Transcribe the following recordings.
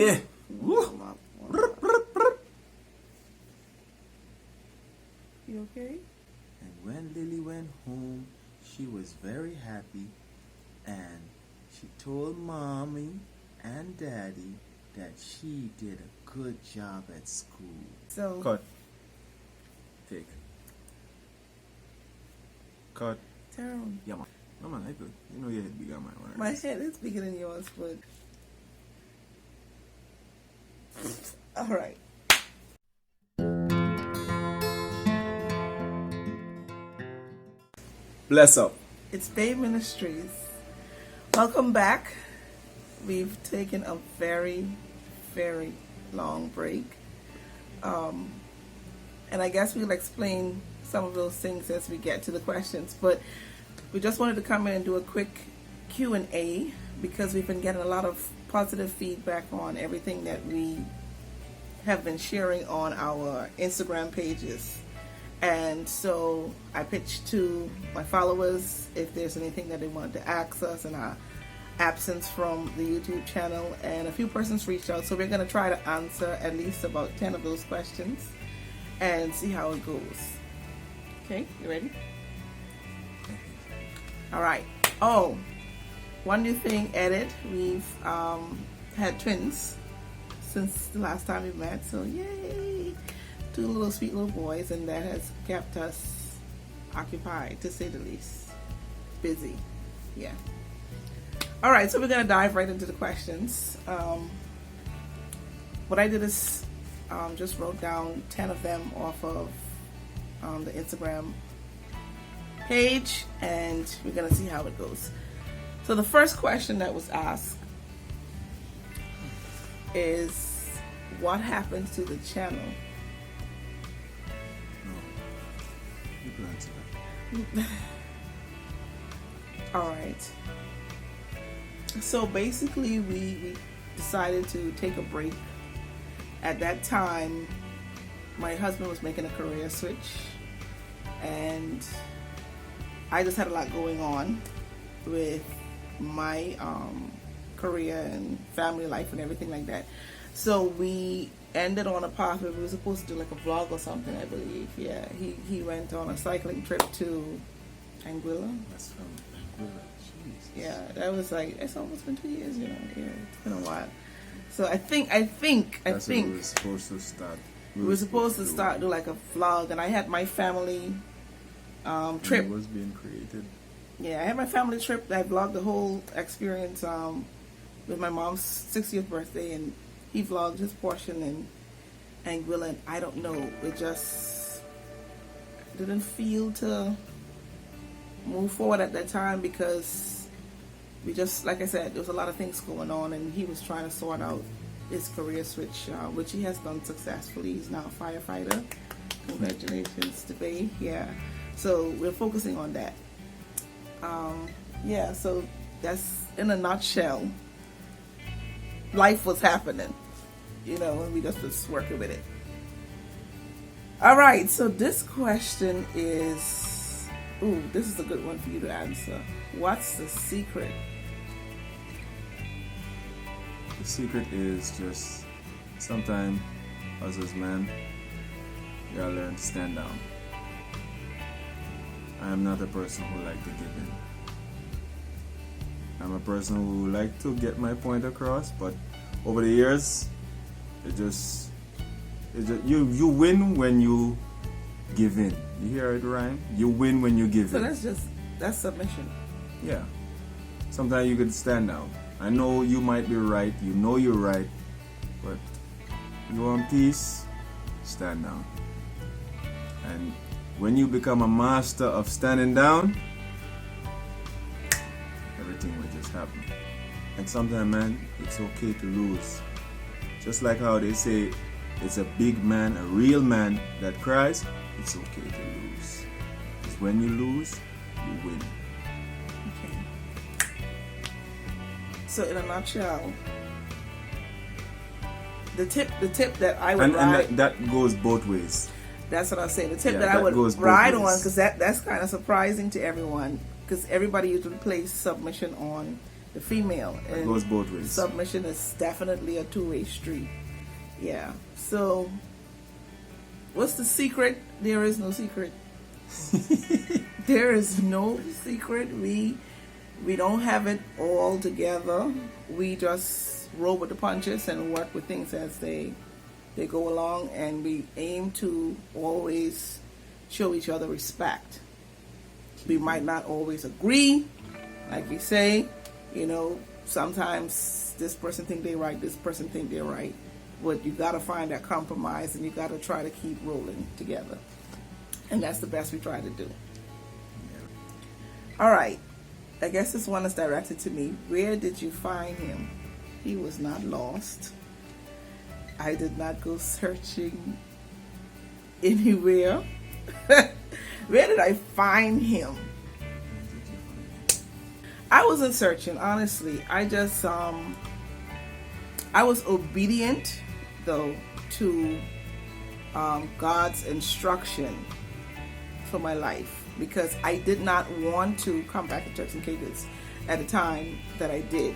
Yeah. You okay? And when Lily went home, she was very happy, and she told mommy and daddy that she did a good job at school. So Cut. Take. Cut. Tyrone, Yeah, man. No, man, I good. You know your head bigger, man. Right? my head is bigger than yours, but all right. Bless up. It's Bay Ministries. Welcome back. We've taken a very, very long break. And I guess we'll explain some of those things as we get to the questions. But we just wanted to come in and do a quick Q&A because we've been getting a lot of positive feedback on everything that we have been sharing on our Instagram pages. And so I pitched to my followers if there's anything that they wanted to ask us in our absence from the YouTube channel, and a few persons reached out, so we're going to try to answer at least about 10 of those questions and see how it goes. Okay, you ready? All right. Oh, one new thing added. We've had twins since the last time we met, so yay! Two little sweet little boys, and that has kept us occupied, to say the least. Busy. Yeah. All right, so we're going to dive right into the questions. What I did is just wrote down 10 of them off of the Instagram page, and we're going to see how it goes. So the first question that was asked is, what happened to the channel? You can answer that. All right. So basically, we decided to take a break. At that time, my husband was making a career switch, and I just had a lot going on with my career and family life and everything like that. So we ended on a path where we were supposed to do like a vlog or something, I believe. Yeah, he went on a cycling trip to Anguilla. That's from Anguilla. Jesus. Yeah, that was like, it's almost been 2 years, you know. Yeah, it's been a while. So I think That's what we were supposed to start. we were supposed to start do like a vlog, and I had my family trip. It was being created. Yeah, I had my family trip. I vlogged the whole experience with my mom's 60th birthday, and he vlogged his portion in Anguilla. And I don't know, it just didn't feel to move forward at that time because we just, like I said, there was a lot of things going on, and he was trying to sort out his career switch, which he has done successfully. He's now a firefighter. Congratulations to Bay. Yeah, so we're focusing on that. Yeah, so that's in a nutshell. Life was happening, you know, and we just was working with it. All right, so this question is, this is a good one for you to answer. What's the secret? The secret is just sometimes, us as men, you gotta learn to stand down. I am not a person who like to give in. I'm a person who like to get my point across, but over the years, you win when you give in. You hear it rhyme? You win when you give in. So that's submission. Yeah. Sometimes you could stand down. I know you might be right, you know you're right, but you want peace, stand down. And when you become a master of standing down, everything will just happen. And sometimes, man, it's okay to lose. Just like how they say, it's a big man, a real man that cries, it's okay to lose. Because when you lose, you win. So in a nutshell, the tip that I would ride, and that goes both ways. That's what I was saying. The tip Yeah, that I that would goes both ride ways. on, because that's kind of surprising to everyone, because everybody usually plays submission on the female. It goes both ways. Submission is definitely a two-way street. Yeah. So, what's the secret? There is no secret. There is no secret. We don't have it all together. We just roll with the punches and work with things as they go along, and we aim to always show each other respect. We might not always agree, like we say, sometimes this person think they're right, this person think they're right, but you got to find that compromise, and you got to try to keep rolling together, and that's the best we try to do. All right, I guess this one is directed to me. Where did you find him? He was not lost. I did not go searching anywhere. Where did I find him? I wasn't searching, honestly. I just I was obedient though to God's instruction for my life, because I did not want to come back to Turks and Caicos at the time that I did.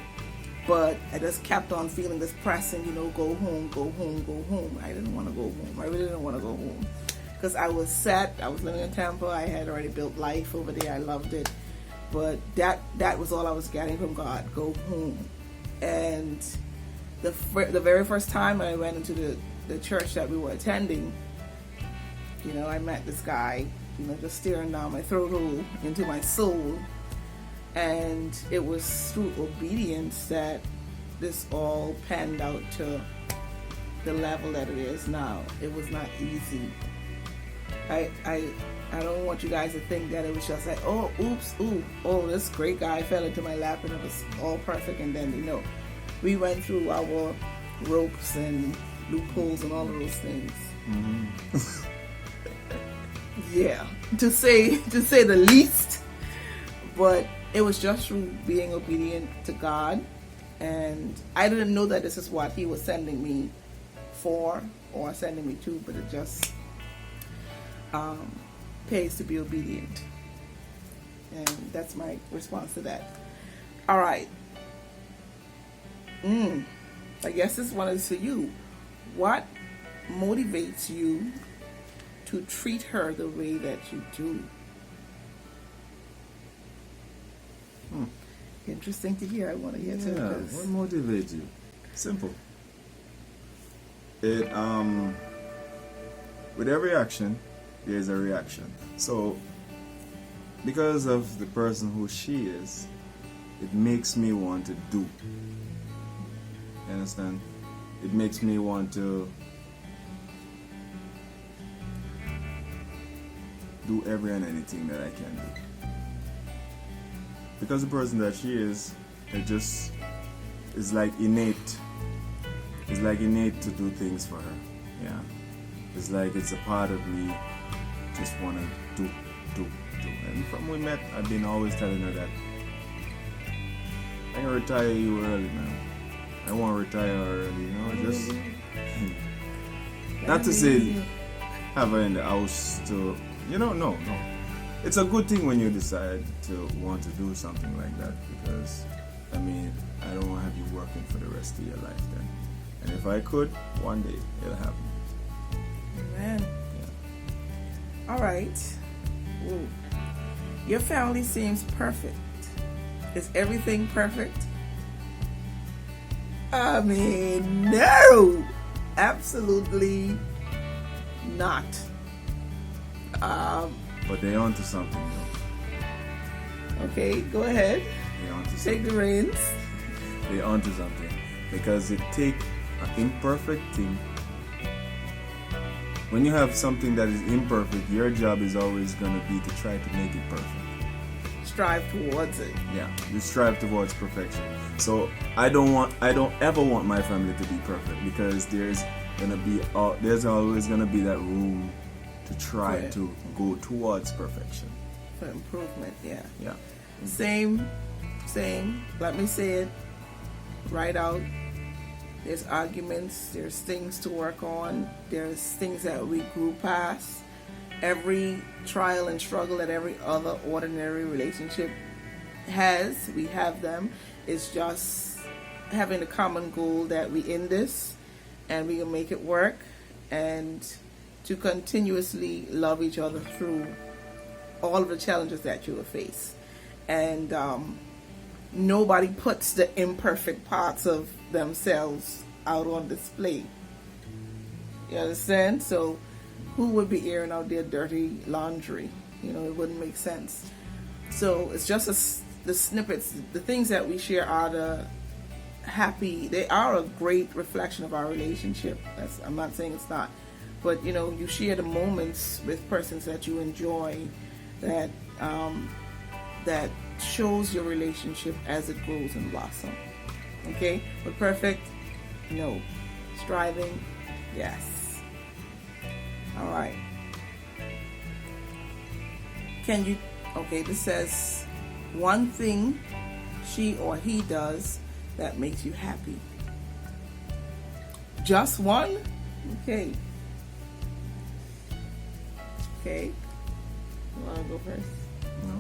But I just kept on feeling this pressing, go home, go home, go home. I didn't want to go home. I really didn't want to go home. Because I was set. I was living in Tampa. I had already built life over there. I loved it. But that was all I was getting from God. Go home. And the very first time I went into the church that we were attending, I met this guy, just staring down my throat hole into my soul. And it was through obedience that this all panned out to the level that it is now. It was not easy. I don't want you guys to think that it was just like, oh, oops, this great guy fell into my lap and it was all perfect. And then, we went through our ropes and loopholes and all of those things. Mm-hmm. Yeah, to say the least. But it was just through being obedient to God, and I didn't know that this is what He was sending me for or sending me to, but it just pays to be obedient, and that's my response to that. All right. I guess this one is for you. What motivates you to treat her the way that you do? Interesting to hear. I want to hear too. What motivates you? Simple. It with every action, there's a reaction. So, because of the person who she is, it makes me want to do. You understand? It makes me want to do every and anything that I can do. Because the person that she is, it just is like innate. It's like innate to do things for her. Yeah. It's like it's a part of me just want to do. And from we met, I've been always telling her that I can retire you early, man. I want to retire early, just not to say have her in the house to, no. It's a good thing when you decide to want to do something like that, because, I don't want to have you working for the rest of your life then. And if I could, one day, it'll happen. Amen. Yeah. All right. Ooh. Your family seems perfect. Is everything perfect? No. Absolutely not. But they're onto something, though. Okay, go ahead. They're onto Take something. the reins. They're onto something. Because it takes an imperfect thing. When you have something that is imperfect, your job is always going to be to try to make it perfect. Strive towards it. Yeah, you strive towards perfection. So I don't ever want my family to be perfect, because there's always gonna be that room to try to go towards perfection. For improvement, yeah. Yeah. Same. Let me say it right out. There's arguments, there's things to work on, there's things that we grew past. Every trial and struggle that every other ordinary relationship has, we have them. It's just having a common goal that we in this and we can make it work, and to continuously love each other through all of the challenges that you will face. And nobody puts the imperfect parts of themselves out on display. You understand? So who would be airing out their dirty laundry? It wouldn't make sense. So it's just the snippets, the things that we share are they are a great reflection of our relationship. I'm not saying it's not. But you share the moments with persons that you enjoy, that shows your relationship as it grows and blossoms. Okay? But perfect? No. Striving? Yes. All right. This says, one thing she or he does that makes you happy. Just one? Okay. You want to go first? No.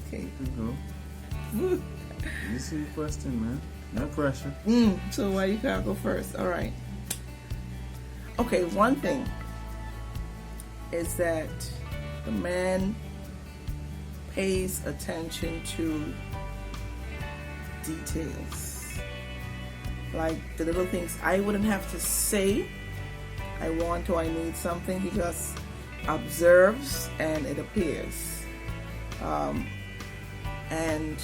Okay. You go. This is your question, man. No pressure. So why you gotta go first? All right. Okay, one thing is that the man pays attention to details. Like the little things I wouldn't have to say I want or I need something. He just observes and it appears. And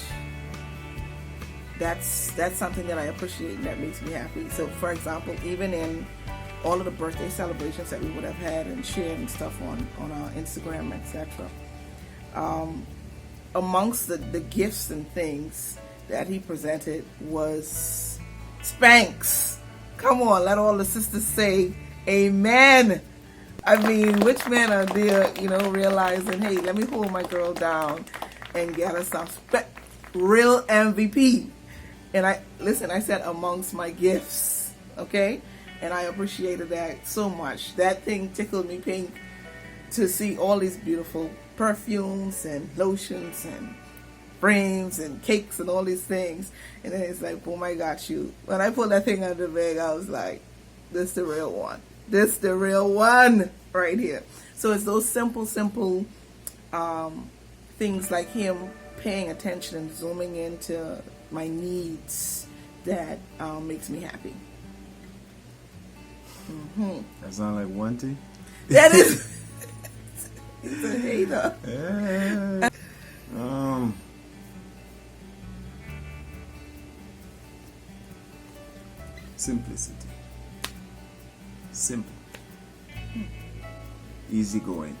that's something that I appreciate and that makes me happy. So for example, even in all of the birthday celebrations that we would have had and shared and stuff on our Instagram, etc. Amongst the gifts and things that he presented was Spanx. Come on, let all the sisters say amen. I mean, which men are there, realizing, hey, let me hold my girl down and get her some real MVP. And I said amongst my gifts, okay? And I appreciated that so much. That thing tickled me pink to see all these beautiful perfumes and lotions and frames and cakes and all these things. And then it's like, oh my gosh, when I pulled that thing out of the bag, I was like, this the real one. This the real one right here. So it's those simple things like him paying attention and zooming into my needs that makes me happy. That sound like one thing? That is. He's a hater. Yeah. Simplicity. Simple. Easy going.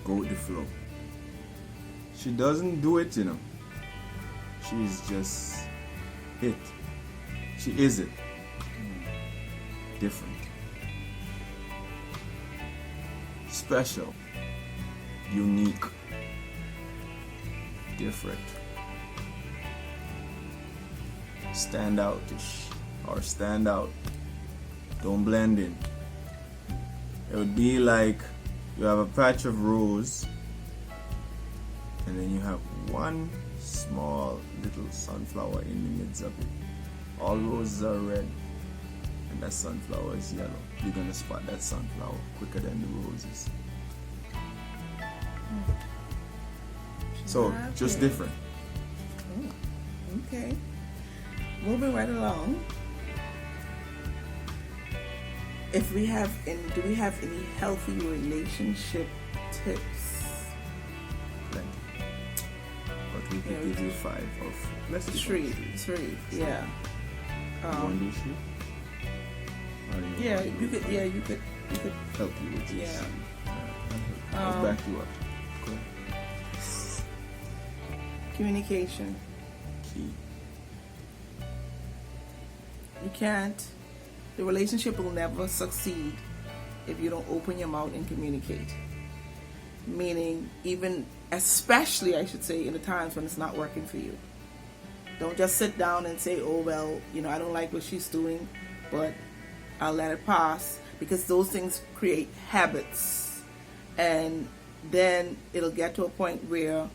Go with the flow. She doesn't do it, She's just it. She is it. Different. Special. Unique. Different. Stand out-ish. Or stand out. Don't blend in. It would be like you have a patch of rose and then you have one small little sunflower in the midst of it. All roses are red and that sunflower is yellow. You're gonna spot that sunflower quicker than the roses. So just different. Okay. Moving right along. Do we have any healthy relationship tips? Plenty. But we can give you 5 of let's do three. Yeah. You want to do 3? Yeah, you could help you with this. Yeah. Let's back you up. Go ahead. Communication. Key. The relationship will never succeed if you don't open your mouth and communicate. Meaning, especially I should say, in the times when it's not working for you. Don't just sit down and say, oh, well, I don't like what she's doing, but I'll let it pass. Because those things create habits. And then it'll get to a point where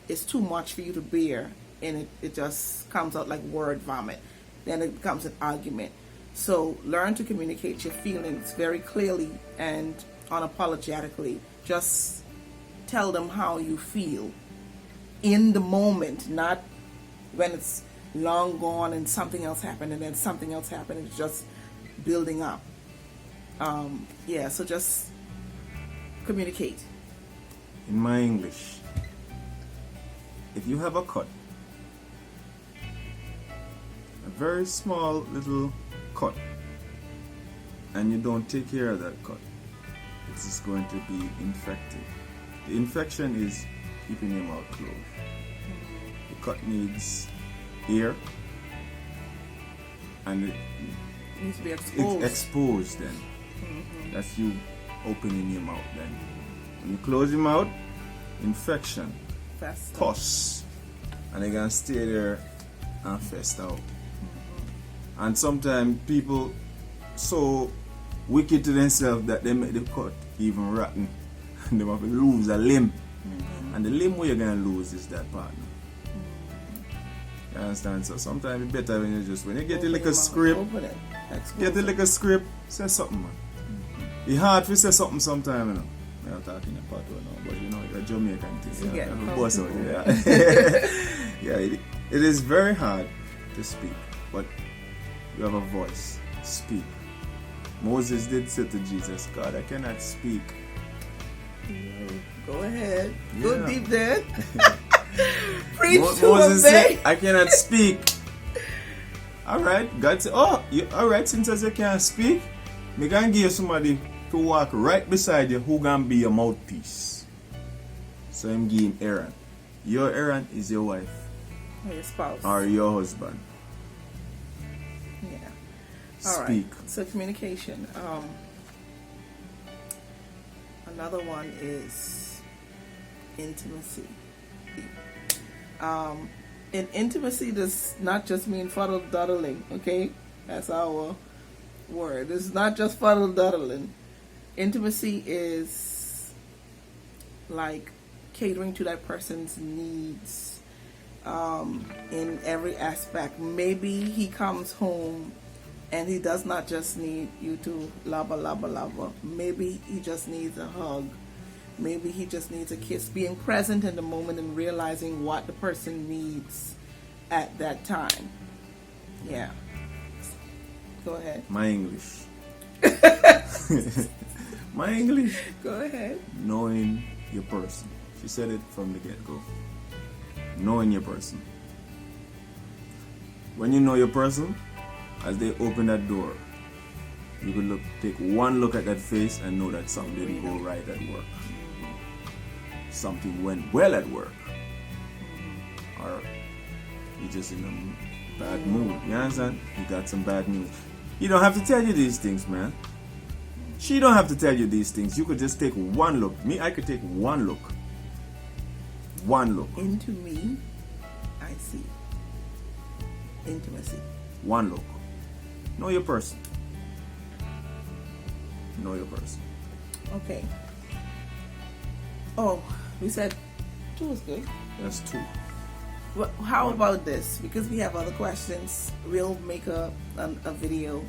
it's too much for you to bear. and it just comes out like word vomit. Then it becomes an argument. So learn to communicate your feelings very clearly and unapologetically. Just tell them how you feel in the moment, not when it's long gone and something else happened and then something else happened. It's just building up. So just communicate. In my English, if you have a cut, a very small little cut, and you don't take care of that cut, it is going to be infected. The infection is keeping your mouth closed. The cut needs air, and it needs to be exposed. It's exposed then. That's you opening your mouth then. When you close your mouth, infection, pus, and they can stay there and fest out. And sometimes people so wicked to themselves that they make the cut even rotten, and they have to lose a limb. And the limb where you're gonna lose is that partner. You understand? So sometimes it's better when you get a little script, say something, man. It's hard to say something sometimes, you know. I'm not talking about it now, but you know, you're Jamaican thing. It is very hard to speak, but you have a voice. Speak. Moses did say to Jesus, God, I cannot speak. Go ahead. Yeah. Go deep there. Preach to Moses said, I cannot speak. Alright, God said, alright, since you can't speak, me can give you somebody to walk right beside you who can be your mouthpiece. So I'm giving Aaron. Your Aaron is your wife. Or your spouse. Or your husband. Yeah. Speak. Right. So communication. Another one is intimacy. In intimacy does not just mean fuddle-duddling, okay? That's our word. It's not just fuddle-duddling. Intimacy is like catering to that person's needs in every aspect. Maybe he comes home and he does not just need you to lava. Maybe he just needs a hug. Maybe he just needs a kiss. Being present in the moment and realizing what the person needs at that time. Yeah. Go ahead. My English. My English. Go ahead. Knowing your person. She said it from the get-go. Knowing your person. When you know your person, as they open that door, you could take one look at that face and know that something didn't go right at work. Something went well at work. Or you're just in a bad mood. You understand? You got some bad news. You don't have to tell you these things, man. She don't have to tell you these things. You could just take one look. Me, I could take one look. One look. Into me, I see. Intimacy. One look. Know your person. Know your person. Okay. Oh, we said 2 is good. That's 2. Well, how about this? Because we have other questions, we'll make a video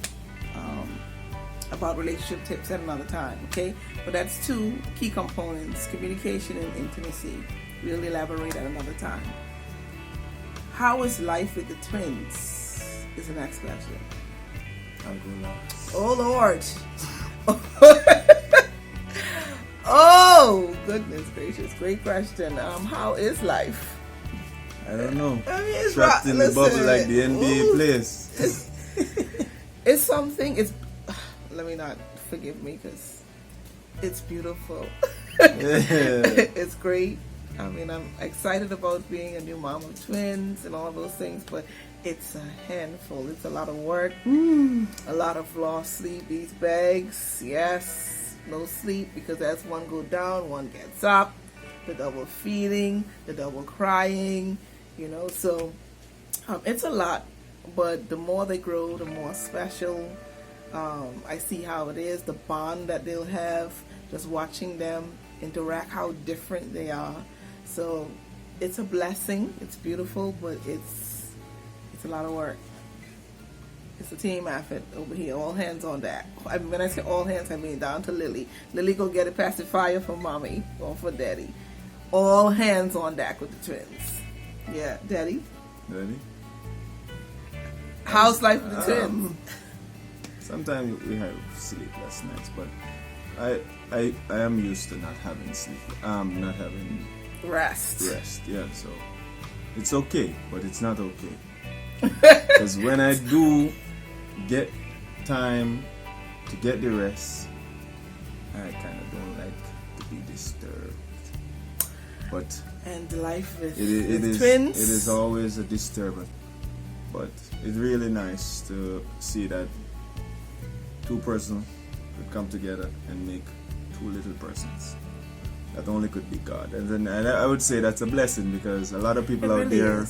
about relationship tips at another time, okay? But that's 2 key components, communication and intimacy. We'll elaborate at another time. How is life with the twins? Is the next question. I'll go last. Oh, Lord. Oh, goodness gracious. Great question. How is life? I don't know. I mean, it's trapped in the bubble like the NBA players. It's something. Let me not forgive me because it's beautiful. It's great. I mean, I'm excited about being a new mom of twins and all those things, but it's a handful. It's a lot of work, a lot of lost sleep. These bags, yes, no sleep because as one go down, one gets up. The double feeding, the double crying, so it's a lot. But the more they grow, the more special. I see how it is, the bond that they'll have, just watching them interact, how different they are. So it's a blessing. It's beautiful, but it's a lot of work. It's a team effort over here. All hands on deck. I mean, when I say all hands, I mean down to Lily. Lily go get a pacifier for mommy or for daddy. All hands on deck with the twins. Yeah, daddy. Daddy? How's life with the twins? Sometimes we have sleepless nights, but I am used to not having sleep. Not having Rest. Yeah, so it's okay, but it's not okay. Because when I do get time to get the rest, I kind of don't like to be disturbed. But And life with it is twins. it is always a disturbance. But it's really nice to see that two persons could come together and make two little persons. That only could be God. And I would say that's a blessing, because a lot of people out there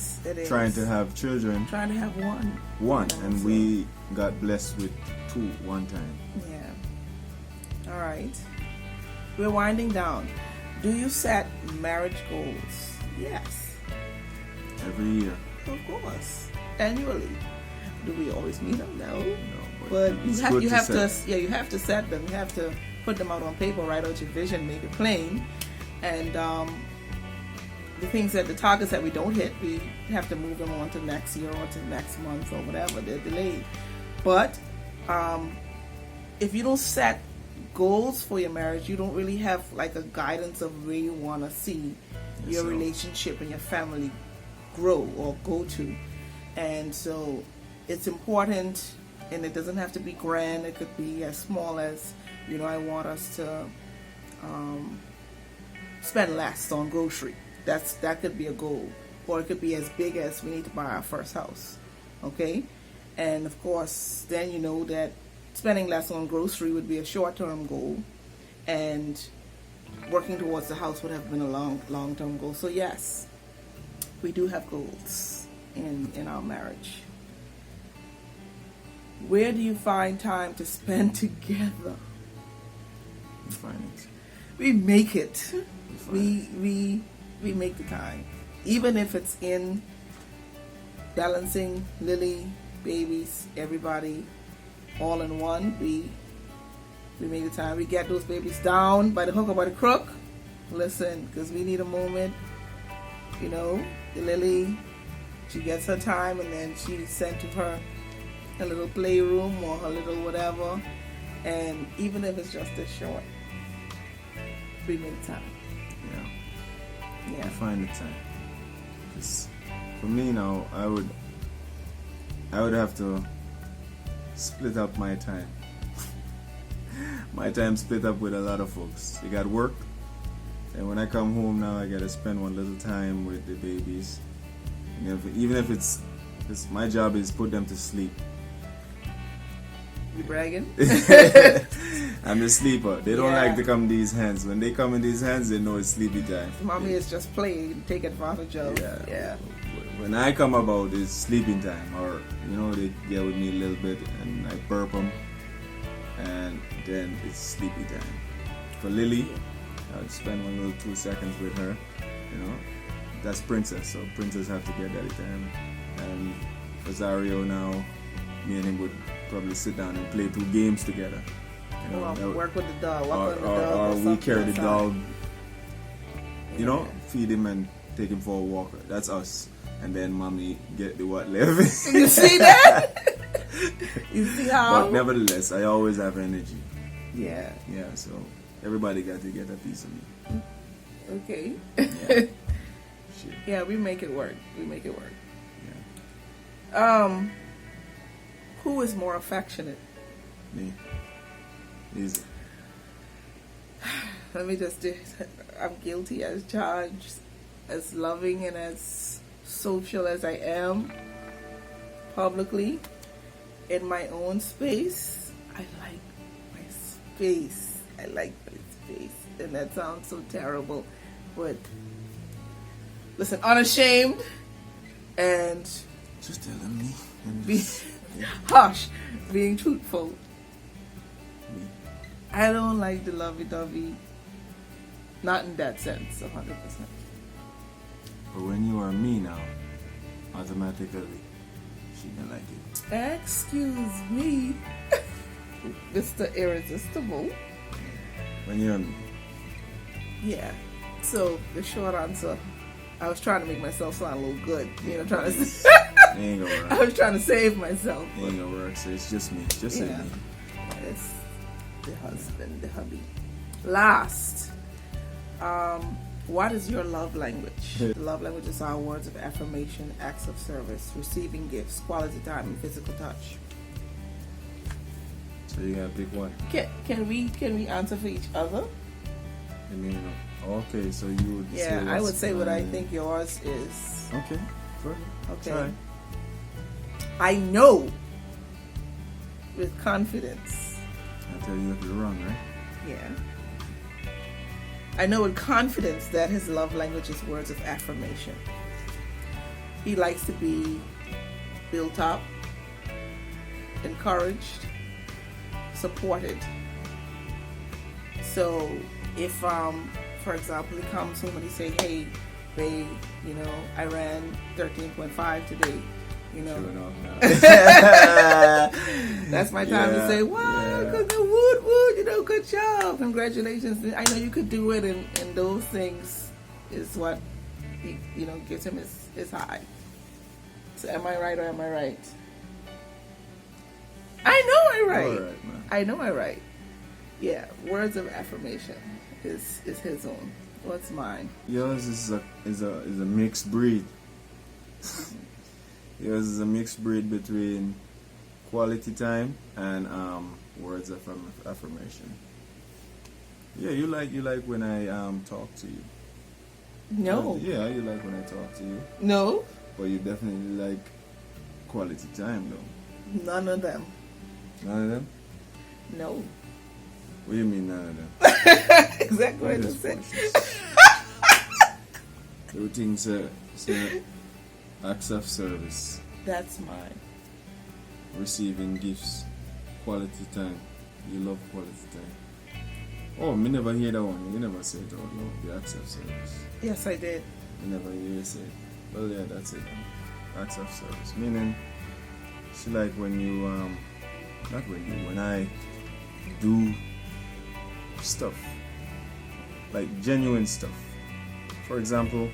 trying to have children. Trying to have one. One, and we got blessed with two one time. Yeah. All right. We're winding down. Do you set marriage goals? Yes. Every year. Of course. Annually. Do we always meet them? No. No, But you it's have good you to have set. to you have to set them. You have to put them out on paper, write out your vision, make it plain, and the things that the targets that we don't hit, we have to move them on to next year or to next month or whatever. They're delayed. But if you don't set goals for your marriage, you don't really have like a guidance of where you want to see your relationship and your family grow or go to. And so it's important, and it doesn't have to be grand. It could be as small as, I want us to spend less on grocery. That could be a goal. Or it could be as big as we need to buy our first house. Okay? And of course, then you know that spending less on grocery would be a short-term goal, and working towards the house would have been a long-term goal. So yes, we do have goals in our marriage. Where do you find time to spend together? We find it. We make it. We make the time, even if it's in balancing Lily, babies, everybody, all in one. We make the time. We get those babies down by the hook or by the crook. Listen, because we need a moment. Lily, she gets her time, and then she's sent to her little playroom or her little whatever. And even if it's just this short, we make time. Yeah. I find the time. Because for me now, I would have to split up my time. My time split up with a lot of folks. They got work, and when I come home now, I gotta spend one little time with the babies. And even if it's my job is put them to sleep. You bragging? I'm a sleeper. They don't like to come in these hands. When they come in these hands, they know it's sleepy time. Mommy is just playing and take advantage of. Yeah. When I come about, it's sleeping time, or they get with me a little bit, and I burp them, and then it's sleepy time. For Lily, I'll spend one little 2 seconds with her. That's Princess, so Princess have to get that time. And Rosario now, me and him would probably sit down and play 2 games together. Work with the dog. Or we carry the dog. Feed him and take him for a walk. That's us. And then mommy get the what left. You see that? You see how? But nevertheless, I always have energy. Yeah. Yeah, so everybody got to get a piece of me. Okay. Yeah. Shit. Yeah, we make it work. Yeah. Who is more affectionate? Me. Easy. Let me just do. I'm guilty as charged, as loving and as social as I am publicly. In my own space, I like my space. And that sounds so terrible, but listen, unashamed and Just telling me. being truthful. I don't like the lovey-dovey, not in that sense, 100%. But when you are me now, automatically she can like it. Excuse me, Mr. Irresistible. When you're me. Yeah. So the short answer, I was trying to make myself sound a little good. You know, trying to. It ain't gonna work. I was trying to save myself. It ain't gonna work, so it's just me. Just say Yeah. me. It's the husband, the hubby. Last, what is your love language? Love languages are words of affirmation, acts of service, receiving gifts, quality time, and physical touch. So you gotta pick one. Can we answer for each other? I mean, okay, so you would say Yeah, I would say what I mine. think yours is. Okay, good. Okay. Try. I know with confidence. I'll tell you if you're wrong, right? Yeah. I know with confidence that his love language is words of affirmation. He likes to be built up, encouraged, supported. So if, for example, he comes home and he say, "Hey, babe, you know, I ran 13.5 today." You know, Sure enough, that's my time to say, "Wow, good, wood, you know, good job, congratulations." I know you could do it, and those things is what you know gives him his high. So, am I right or am I right? I know I'm right. All right, man. I know I'm right. Yeah, words of affirmation is his own. What's mine? Yours is a mixed breed. Yours is a mixed breed between quality time and words of affirmation. Yeah, you like when I talk to you. No. Yeah, you like when I talk to you. No. But you definitely like quality time though. None of them. None of them? No. What do you mean none of them? Exactly what I just said. Everything say acts of service, That's mine. receiving gifts, quality time. You love quality time. Oh, me never hear that one. You never say it out loud. The acts of service. Yes, I did. You never hear you say it. Well, yeah, that's it. Acts of service. Meaning, she like when you, not when I do stuff. Like genuine stuff. For example,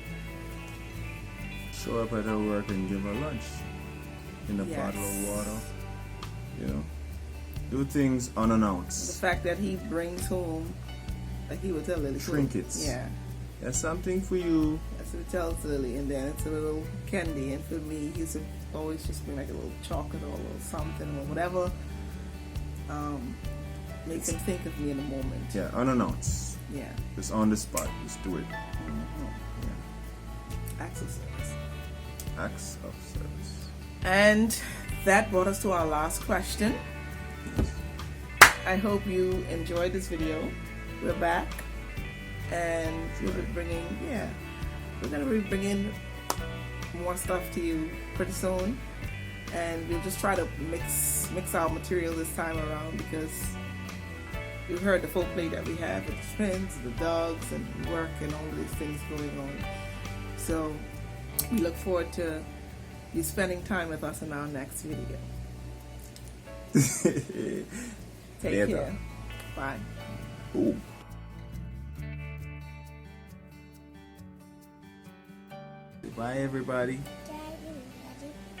show up at her work and give her lunch in a bottle of water. You know, do things The unannounced. fact that he brings home, like he would tell Lily, Trinkets. Yeah, That's something for you. that's what he tells Lily, and then it's a little candy. And for me, he used to always just bring like a little chocolate or a little something or whatever. Makes him think of me in a moment. Yeah, unannounced. Yeah. Just on the spot. Just do it. Mm-hmm. Yeah. Acts of service. Acts of service. And that brought us to our last question. Yes. I hope you enjoyed this video. We're back, and we'll be we're gonna be bringing more stuff to you pretty soon, and we'll just try to mix our material this time around because you heard the full play that we have with the friends, the dogs, and work, and all these things going on. So we look forward to you spending time with us in our next video. Take Later. care. Bye. Ooh. Bye, everybody.